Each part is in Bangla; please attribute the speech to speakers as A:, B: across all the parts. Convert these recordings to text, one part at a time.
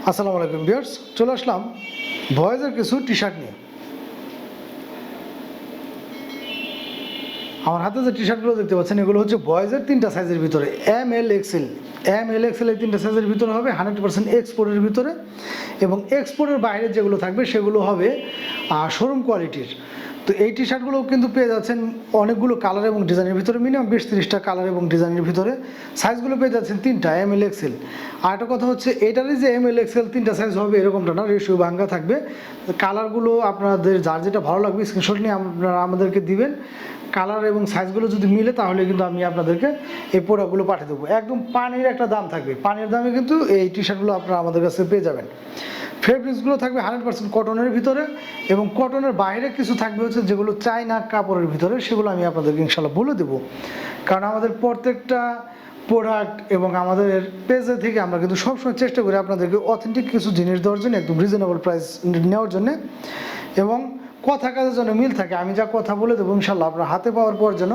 A: আসসালামু আলাইকুম ভিউয়ার্স, চলে আসলাম বয়েজের কিছু টি শার্ট নিয়ে। আমার হাতে যে টি শার্টগুলো দেখতে পাচ্ছেন এগুলো হচ্ছে বয়েজের 3টা সাইজের ভিতরে ML, XL এই 3টা সাইজের ভিতরে হবে 100% এক্সপোর্টের ভিতরে, এবং এক্সপোর্টের বাইরে যেগুলো থাকবে সেগুলো হবে শোরুম কোয়ালিটির। তো এই টি শার্টগুলো কিন্তু পেয়ে যাচ্ছেন অনেকগুলো কালার এবং ডিজাইনের ভিতরে, মিনিমাম 20-30টা কালার এবং ডিজাইনের ভিতরে। সাইজগুলো পেয়ে যাচ্ছেন 3টা ML, XL। আর একটা কথা হচ্ছে এটারই যে ML, XL 3টা সাইজ হবে এরকমটা না, রেশিও ভাঙ্গা থাকবে। কালারগুলো আপনাদের যার যেটা ভালো লাগবে স্ক্রিনশট নিয়ে আপনারা আমাদেরকে দিবেন। কালার এবং সাইজগুলো যদি মিলে তাহলে কিন্তু আমি আপনাদেরকে এই প্রোডাক্টগুলো পাঠিয়ে দেবো। একদম পানির একটা দাম থাকবে, পানির দামে কিন্তু এই টি শার্টগুলো আপনারা আমাদের কাছে পেয়ে যাবেন। ফেব্রিক্সগুলো থাকবে 100% কটনের ভিতরে, এবং কটনের বাইরে কিছু থাকবে হচ্ছে যেগুলো চায়না কাপড়ের ভিতরে, সেগুলো আমি আপনাদেরকে ইনশাল্লাহ বলে দেবো। কারণ আমাদের প্রত্যেকটা প্রোডাক্ট এবং আমাদের পেজে থেকে আমরা কিন্তু সবসময় চেষ্টা করি আপনাদেরকে অথেন্টিক কিছু জিনিস দেওয়ার জন্য, একদম রিজনেবল প্রাইস নেওয়ার জন্য, এবং কথা কাজের জন্য মিল থাকে। আমি যা কথা বলে দেবো ইনশাল্লাহ আপনার হাতে পাওয়ার পর যেন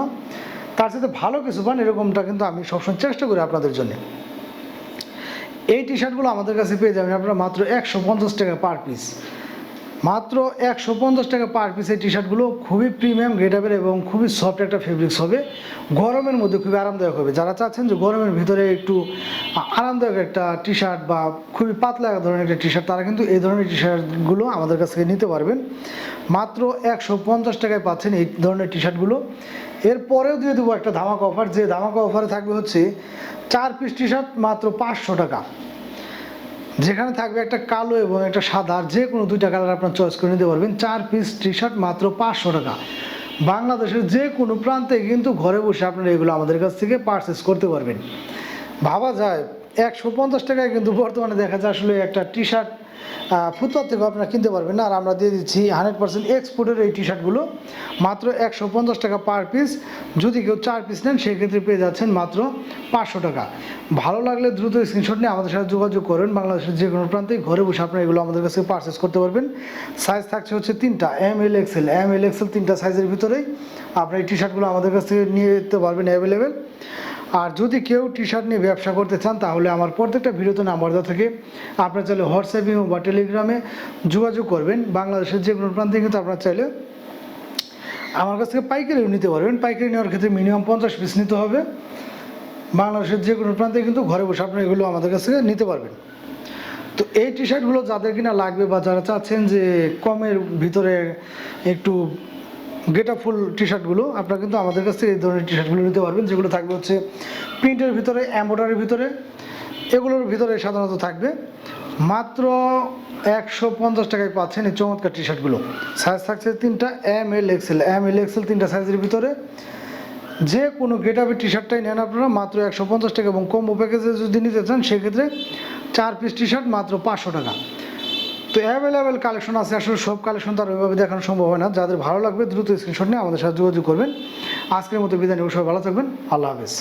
A: তার সাথে ভালো কিছু পান, এরকমটা কিন্তু আমি সবসময় চেষ্টা করি আপনাদের জন্য। এই টি শার্টগুলো আমাদের কাছে পেয়ে যাবেন আপনারা মাত্র 150 টাকা পার পিস, মাত্র 150 টাকা পার পিস। এই টি শার্টগুলো খুবই প্রিমিয়াম গ্রেডাবেল এবং খুবই সফট একটা ফেব্রিক্স হবে, গরমের মধ্যে খুবই আরামদায়ক হবে। যারা চাচ্ছেন যে গরমের ভিতরে একটু আরামদায়ক একটা টি শার্ট বা খুবই পাতলা ধরনের একটা টি শার্ট, তারা কিন্তু এই ধরনের টি শার্টগুলো আমাদের কাছ থেকে নিতে পারবেন। মাত্র 150 টাকায় পাচ্ছেন এই ধরনের টি শার্টগুলো। এরপরেও দিয়ে দেবো একটা ধামাকা অফার, যে ধামাকা অফারে থাকবে হচ্ছে 4 পিস টি শার্ট মাত্র 500 টাকা, যেখানে থাকবে একটা কালো এবং একটা সাদা, যে কোনো 2টা কালার আপনার চয়েস করে নিতে পারবেন। 4 পিস টি শার্ট মাত্র 500 টাকা। বাংলাদেশের যে কোনো প্রান্তে কিন্তু ঘরে বসে আপনারা এগুলো আমাদের কাছ থেকে পারচেস করতে পারবেন। ভাবা যায় 150 টাকায় কিন্তু বর্তমানে দেখা যায় আসলে একটা টি শার্ট ফুটপাত থেকে আপনারা কিনতে পারবেন না। আর আমরা দিয়ে দিচ্ছি 100% এক্সপোর্টের এই টি শার্টগুলো মাত্র 150 টাকা পার পিস। যদি কেউ 4 পিস নেন সেক্ষেত্রে পেয়ে যাচ্ছেন মাত্র 500 টাকা। ভালো লাগলে দ্রুত স্ক্রিনশট নিয়ে আমাদের সাথে যোগাযোগ করবেন। বাংলাদেশের যে কোনো প্রান্তে ঘরে বসে আপনারা এগুলো আমাদের কাছে পারচেস করতে পারবেন। সাইজ থাকছে হচ্ছে 3টা ML, XL 3টা সাইজের ভিতরেই আপনারা এই টি শার্টগুলো আমাদের কাছ থেকে নিয়ে যেতে পারবেন অ্যাভেলেবেল। আর যদি কেউ টি শার্ট নিয়ে ব্যবসা করতে চান তাহলে আমার প্রত্যেকটা ভিডিওতে নাম্বার দেওয়া থাকে, আপনারা চাইলে হোয়াটসঅ্যাপে বা টেলিগ্রামে যোগাযোগ করবেন। বাংলাদেশের যে কোনো প্রান্তে কিন্তু আপনারা চাইলে আমার কাছ থেকে পাইকারিও নিতে পারবেন। পাইকারি নেওয়ার ক্ষেত্রে মিনিমাম 50 পিস নিতে হবে। বাংলাদেশের যে কোনো প্রান্তে কিন্তু ঘরে বসে আপনারা এগুলো আমাদের কাছ থেকে নিতে পারবেন। তো এই টি শার্টগুলো যাদের কিনা লাগবে বা যারা চাচ্ছেন যে কমের ভিতরে একটু গেটআপফুল টি শার্টগুলো, আপনারা কিন্তু আমাদের কাছ থেকে এই ধরনের টি শার্টগুলো নিতে পারবেন, যেগুলো থাকবে হচ্ছে প্রিন্টের ভিতরে, এমব্রয়ডারির ভিতরে। এগুলোর ভিতরে সাধারণত থাকবে মাত্র 150 টাকায় পাচ্ছেন এই চমৎকার টি শার্টগুলো। সাইজ থাকছে 3টা ML, XL 3টা সাইজের ভিতরে। যে কোনো গেটআপের টি শার্টটাই নেন আপনারা মাত্র 150 টাকা, এবং কম্বো প্যাকেজে যদি নিতে চান সেক্ষেত্রে 4 পিস টি শার্ট মাত্র 500 টাকা। তো অ্যাভেলেবেল কালেকশন আছে, আসলে সব কালেকশন তো আর ওইভাবে দেখানো সম্ভব হয় না। যাদের ভালো লাগবে দ্রুত স্ক্রিনশট নিয়ে আমাদের সাথে যোগাযোগ করবেন। আজকের মতো বিদায় নিয়ে সবাই ভালো থাকবেন, আল্লাহ হাফেজ।